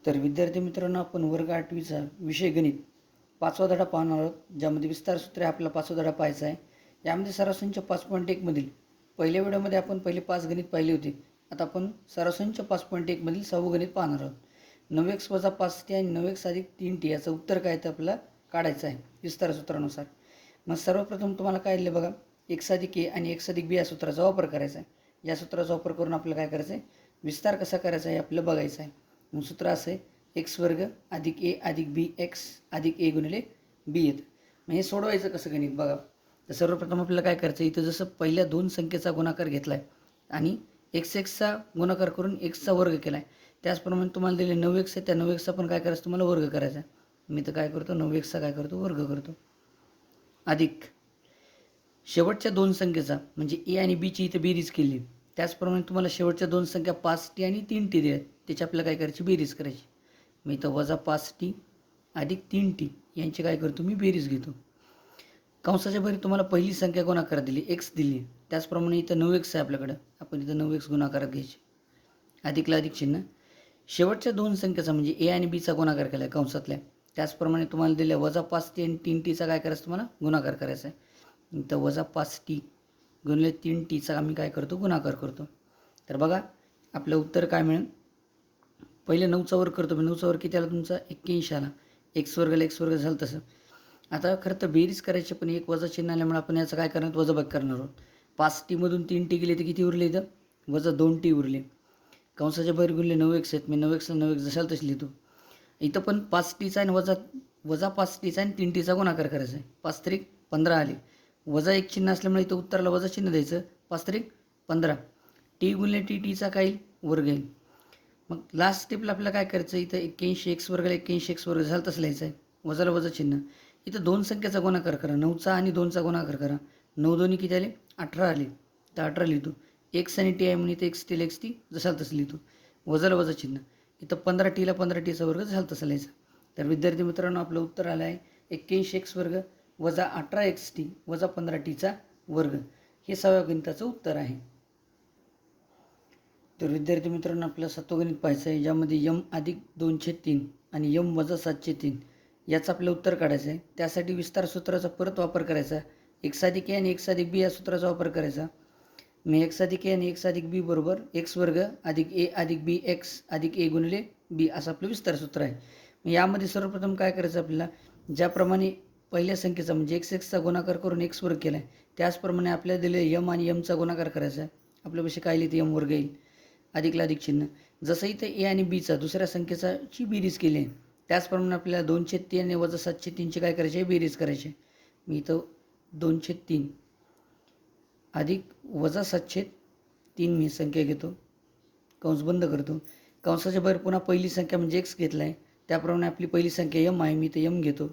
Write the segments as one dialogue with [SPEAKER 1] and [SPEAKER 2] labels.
[SPEAKER 1] तर विद्यार्थी मित्रांनो, आपण वर्ग 8वीचा विषय गणित 5वा धडा पाहणार आहोत, ज्यामध्ये विस्तार सूत्रे आपला 5वा धडा पाहायचा आहे. यामध्ये सरासंच 5.1 मधील पहिल्या व्हिडिओमध्ये आपण पहिले 5 गणित पाहिले होते. आता आपण सरासंच 5.1 मधील 6वं गणित पाहणार आहोत. 9x - 5t आणि 9x + 3t याचं उत्तर काय ते आपल्याला काढायचं आहे विस्तार सूत्रानुसार. मग सर्वप्रथम तुम्हाला काय दिले बघा, x + a आणि x + b या सूत्राचा वापर करायचा आहे. या सूत्राचा वापर करून आपल्याला काय करायचं आहे, विस्तार कसा करायचा आहे आपल्याला बघायचं आहे. मग सूत्र असं आहे, x² + a + b x + a × b येतं. मग हे सोडवायचं कसं गणित बघा. तर सर्वप्रथम आपल्याला काय करायचं, इथं जसं पहिल्या दोन संख्येचा गुणाकार घेतला आहे आणि x चा गुणाकार करून x चा वर्ग केला आहे, त्याचप्रमाणे तुम्हाला दिले 9x आहे, त्या 9xचा पण काय करायचं तुम्हाला वर्ग करायचा आहे. मी तर काय करतो, 9xचा काय करतो वर्ग करतो, अधिक शेवटच्या दोन संख्येचा म्हणजे a आणि b ची इथे बेरीज केली. त्याचप्रमाणे तुम्हाला शेवटच्या दोन संख्या 5t आणि 3t दिल्या, त्याची आपल्याला काय करायची बेरीज करायची. मी इथं -5t अधिक 3t यांची काय करतो मी बेरीज घेतो. कंसाच्या बाहेर तुम्हाला पहिली संख्या गुणाकारात दिली x दिली, त्याचप्रमाणे इथं 9x आहे आपल्याकडं, आपण इथं 9x गुणाकारात घ्यायचे, अधिकला अधिक चिन्ह. शेवटच्या दोन संख्येचा म्हणजे a आणि b चा गुणाकार केला आहे कंसातल्या, त्याचप्रमाणे तुम्हाला दिल्या -5t आणि 3tचा काय करायचं तुम्हाला गुणाकार करायचा आहे. इथं -5t × 3tचा आम्ही काय करतो गुणाकार करतो. तर बघा आपलं उत्तर काय मिळेल. पहिले 9चा वर्ग करतो मी, 9चा वर्ग किती आला तुमचा 81 आला, x² झालं तसं. आता खरं तर बेरीज करायची, पण एक वजा चिन्ह आल्यामुळे आपण याचं काय करणार वजाबाकी करणार आहोत. 5t मधून 3t गेले तर किती उरले, इथं -2t उरले. कंसाच्या बाहेर गुणले 9x आहेत, मी 9x ला 9x जशाल तशी लिहितो. इथं पण 5tचा आणि वजा 5tचा आणि 3tचा गुणाकार करायचा आहे. 5 त्रिक 15 आले, वजा एक चिन्ह असल्यामुळे इथं उत्तराला वजा चिन्ह द्यायचं. 5 त्रिक 15, t × tचा काय येईल वर्ग येईल. मग लास्ट स्टेपला आपल्याला काय करायचं, इथं 81 x² = 81 x² झालं तसं लिहायचं आहे, वजाला वजा चिन्ह. इथं दोन संख्येचा गुणाकार करा, 9चा आणि 2चा गुणाकार करा. 9 दोन्ही किती आले 18 आले, तर 18 लिहितो. x आणि t आहे म्हणून इथं x t जसाल तसं लिहितो, वजाला वजा चिन्ह. इथं 15tला 15tचा वर्ग झालं तसं लिहायचं. तर विद्यार्थी मित्रांनो, आपलं उत्तर आलं आहे 81 x² - 18 xt - 15tचा वर्ग. हे 6व्या गणिताचं उत्तर आहे. तर विद्यार्थी मित्रांनो, आपलं 7वं गणित पाहायचं आहे, ज्यामध्ये m + 2/3 आणि m - 7/3 याचं आपलं उत्तर काढायचं आहे. त्यासाठी विस्तार सूत्राचा परत वापर करायचा, x + a आणि x + b या सूत्राचा वापर करायचा. मी x + a आणि x + b बरोबर x² + a + b x + a × b असं आपलं विस्तार सूत्र आहे. मग यामध्ये सर्वप्रथम काय करायचं आपल्याला, ज्याप्रमाणे पहिल्या संख्येचा म्हणजे x चा गुणाकार करून x² केला आहे, त्याचप्रमाणे आपल्याला दिले m आणि mचा गुणाकार करायचा आहे. आपल्यापाशी काय लिहिते m² येईल, अधिकला अधिक चिन्ह. जसं इथं a आणि bचा दुसऱ्या संख्येची बेरीज केली आहे, त्याचप्रमाणे आपल्याला 2/3 आणि -7/3ची काय करायची बेरीज करायची. मी इथं 2/3 अधिक -7/3 मी संख्या घेतो, कंस बंद करतो. कंसाच्या बाहेर पुन्हा पहिली संख्या म्हणजे x घेतला आहे, त्याप्रमाणे आपली पहिली संख्या m आहे, मी इथं m घेतो,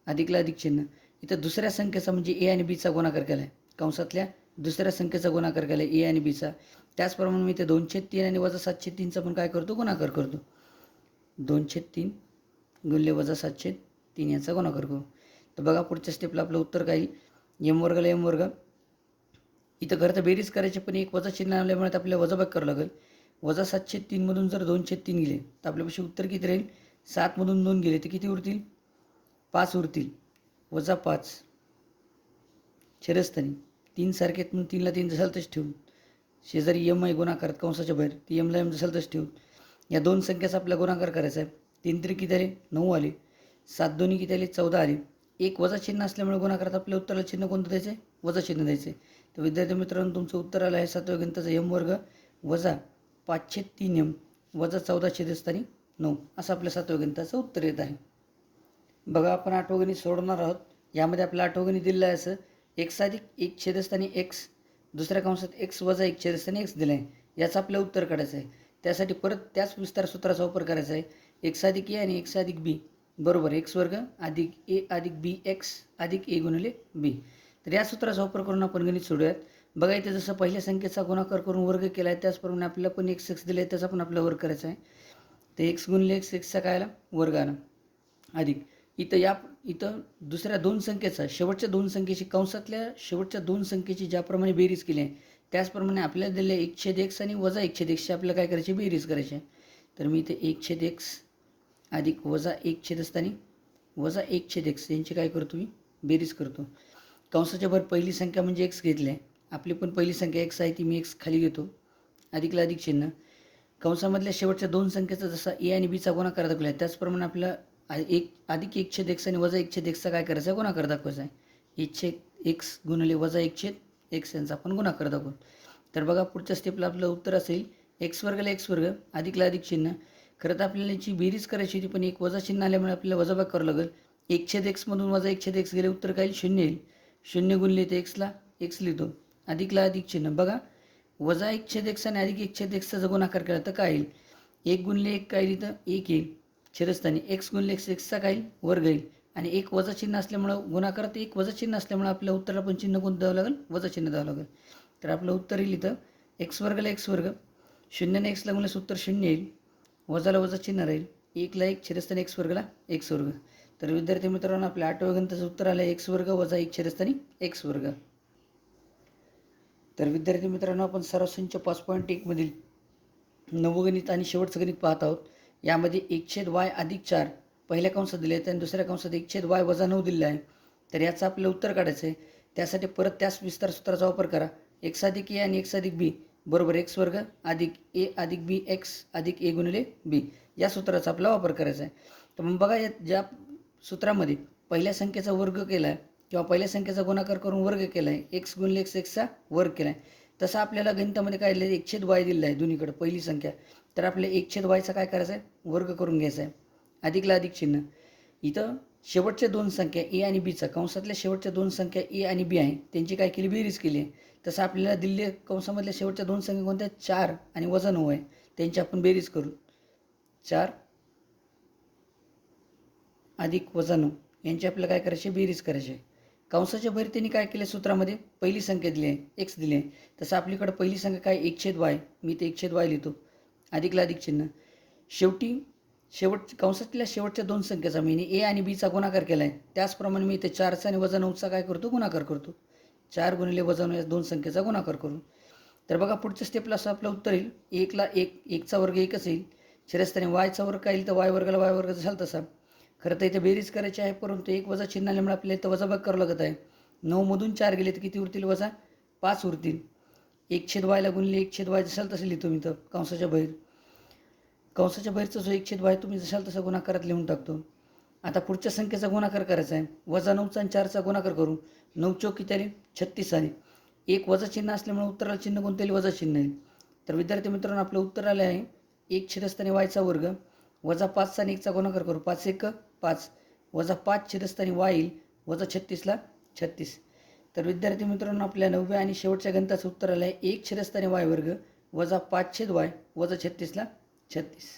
[SPEAKER 1] अधिकला अधिक चिन्ह. इथं दुसऱ्या संख्येचा म्हणजे a आणि bचा गुणाकार केला आहे, कंसातल्या दुसऱ्या संख्येचा गुणाकार केला आहे a आणि bचा, त्याचप्रमाणे मी इथे 2/3 आणि -7/3चा पण काय करतो गुणाकार करतो. 2/3 × -7/3 याचा गुणाकार करू. तर बघा पुढच्या स्टेपला आपलं उत्तर काय येईल, m² ला m². इथं खरं तर बेरीज करायची, पण एक वजा चिन्ह आल्यामुळे आपल्याला वजाबाकी करावं लागेल. -7/3 मधून जर 2/3 गेले तर आपल्यापाशी उत्तर किती राहील, 7 मधून 2 गेले तर किती उरतील 5 उरतील, -5 छेदस्थानी 3 सारखे म्हणून 3ला 3 जसाल तसे ठेवून, शेजारी m आहे गुणाकारात कंसाच्या बाहेर, ती m ला m जसाल तसे ठेवून या दोन संख्याचा आपला गुणाकार करायचा आहे. 3 त्रिक किती आले 9 आले, 7 दोन्ही किती आले 14 आले. एक वजा चिन्ह असल्यामुळे गुणाकारात आपल्या उत्तराला चिन्ह कोणतं द्यायचं आहे, वजा चिन्ह द्यायचं आहे. तर विद्यार्थी मित्रांनो, तुमचं उत्तर आलं आहे 7व्या गणिताचा m² - 5/3m - 14 छेदस्थानी 9 असं आपल्या 7व्या गणिताचं उत्तर येत आहे. बघा आपण 8वं गणित सोडवणार आहोत. यामध्ये आपलं 8वं गणित दिलेलं आहे असं, x + 1 छेदस्थानी x दुसऱ्या कंसात x - 1 छेदस्थानी x दिलं आहे, याचं आपलं उत्तर काढायचं आहे. त्यासाठी परत त्याच विस्तार सूत्राचा वापर करायचा आहे. x + a आणि x + b बरोबर x² + a + b x + a × b. तर या सूत्राचा वापर करून आपण गणित सोडूयात. बघा इथे जसं पहिल्या संख्येचा गुणाकार करून वर्ग केला आहे, त्याचप्रमाणे आपल्याला पण x दिले आहे, त्याचा पण आपला वर्ग करायचा आहे. तर x × x चा काय आला वर्ग आला, अधिक इथं दुसऱ्या दोन संख्येचा शेवटच्या दोन संख्येची कंसातल्या शेवटच्या दोन संख्येची ज्याप्रमाणे बेरीज केली आहे, त्याचप्रमाणे आपल्याला दिले 1/x आणि -1/x आपल्याला काय करायची बेरीज करायची आहे. तर मी इथे 1/x अधिक वजा 1 छेदस्थानी वजा 1 छेद एक्स यांची काय करतो मी बेरीज करतो. कंसाच्या भर पहिली संख्या म्हणजे एक्स घेतली आहे. आपली पण पहिली संख्या एक्स आहे ती मी एक्स खाली घेतो. अधिकला अधिक चिन्ह. कंसामधल्या शेवटच्या दोन संख्येचा जसा ए आणि बीचा गुणाकार दाखवला आहे त्याचप्रमाणे आपल्याला अधिक 1 छेद एक्स आणि वजा 1 छेद एक्सचा काय करायचा आहे गुणाकार दाखवायचा आहे. 1 छेद एक्स गुणिले वजा 1 छेद एक्स यांचा आपण गुणाकार दाखवू. तर बघा पुढच्या स्टेपला आपलं उत्तर असेल एक्स वर्गला एक्स वर्ग अधिकला अधिक चिन्ह. खरं तर आपल्याला याची बेरीज करायची होती पण एक वजा चिन्ह आल्यामुळे आपल्याला वजाबाग करावं लागेल. 1 छेद एक्समधून वजा 1 छेद एक्स गेले उत्तर काय येईल 0 येईल. 0 गुणले ते एक्सला एक्स लिहितो. अधिकला अधिक चिन्ह. बघा वजा 1 छेद एक्स आणि अधिक 1 छेद एक्सचा जर गुणाकार केला तर काय येईल 1 गुणले 1 काय लिहितं 1 येईल छेदस्थानी. एक्स गुणले एक्स एक्सचा काय येईल वर्ग येईल आणि एक वजा चिन्ह असल्यामुळं गुणाकारात एक वजा चिन्ह असल्यामुळे आपल्या उत्तराला पण चिन्ह कोणतं द्यावं लागेल वजा चिन्ह द्यावं लागेल. तर आपलं उत्तर येईल इथं एक्स वर्गला एक्स वर्ग 0 ने एक्सला गुणल्यास उत्तर 0 येईल. वजाला वजा चिन्ह राहील 1ला 1 छेदस्थानी एक्स वर्गला एक्स वर्ग. तर विद्यार्थी मित्रांनो आपल्या 8व्या गणिताचं उत्तर आलं एक्स वर्ग वजा 1 छेदस्थानी एक्स वर्ग. तर विद्यार्थी मित्रांनो आपण सराव संच 5.1 मधील नवगणित आणि शेवटचं गणित पाहत आहोत. यामध्ये 1 छेद वाय अधिक 4 पहिल्या कंसात दिले आहेत आणि दुसऱ्या कंसात 1 छेद वाय वजा 9 दिलेला आहे. तर याचं आपलं उत्तर काढायचं आहे. त्यासाठी परत त्याच विस्तार सूत्राचा वापर करा. एक्स अधिक ए आणि एक्स अधिक बी बरोबर एक्स वर्ग अधिक ए अधिक बी एक्स अधिक ए गुणिले बी या सूत्राचा आपला वापर करायचा आहे. तर मग बघा या ज्या सूत्रामध्ये पहिल्या संख्येचा वर्ग केला आहे किंवा पहिल्या संख्येचा गुणाकार करून वर्ग केला आहे एक्स गुणिले एक्स एक्सचा वर्ग केला आहे. तसं आपल्याला गणितामध्ये काय दिलं आहे 1 छेद वाय दिलेला आहे दोन्हीकडे पहिली संख्या. तर आपल्या 1 छेद वायचा काय करायचं आहे वर्ग करून घ्यायचा आहे. अधिकला अधिक चिन्ह. इथं शेवटच्या दोन संख्या ए आणि बीचा कंसातल्या शेवटच्या दोन संख्या ए आणि बी आहे त्यांची काय केली बेरीज केली आहे. तसं आपल्याला दिल्ली कंसामधल्या शेवटच्या दोन संख्या कोणत्या 4 आणि वजा 9 आहे त्यांची आपण बेरीज करू. 4 अधिक वजा 9 यांची आपल्याला काय करायची बेरीज करायची आहे. कंसाच्या बाहेर त्यांनी काय केलं सूत्रामध्ये पहिली संख्या दिली आहे एक्स दिली आहे. तसं आपल्याकडे पहिली संख्या काय 1 छेद वाय मी ते 1 छेद वाय लिहितो. अधिकला अधिक चिन्ह. कंसातल्या शेवटच्या दोन संख्येचा मी ए आणि बीचा गुणाकार केला आहे त्याचप्रमाणे मी इथे 4चा आणि वजा 9चा काय करतो गुणाकार करतो. 4 गुणिले वजा 9 या दोन संख्येचा गुणाकार करू. तर बघा पुढच्या स्टेपला असं आपलं उत्तर येईल 1ला 1चा वर्ग 1च येईल छेदस्थानी वायचा वर्ग काय येईल तर वाय वर्गाला वाय वर्ग झाला तसा. खरं तर इथे बेरीज करायची आहे परंतु एक वजा चिन्ह आल्यामुळे आपल्याला इथं वजाबाग करावं लागत आहे. 9मधून 4 गेले तर किती उरतील वजा 5 उरतील. 1 छेद वायला गुणले 1 छेद वाय जसाल तसं लिहितो मी तर कंसाच्या बाहेरचा जो 1 छेद वाय तुम्ही जसाल तसा गुणाकारात लिहून टाकतो. आता पुढच्या संख्येचा गुणाकार करायचा आहे वजा 9चा आणि 4चा गुणाकार करू. 9 चौक किती आले 36 आले. एक वजा चिन्ह असल्यामुळे उत्तराला चिन्ह कोणतं येईल वजा चिन्ह येईल. तर विद्यार्थी मित्रांनो आपलं उत्तर आलं आहे 1 छेदस्थानी वायचा वर्ग वजा 5चा आणि 1चा गुणाकार करू 5 1 5 वजा 5 छेदस्थानी वाय येईल वजा 36ला 36. तर विद्यार्थी मित्रांनो आपल्या 9व्या आणि शेवटच्या गणिताचं उत्तर आलं आहे 1 छेदस्थानी वाय वर्ग वजा 5 छेद वाय वजा 36ला 36.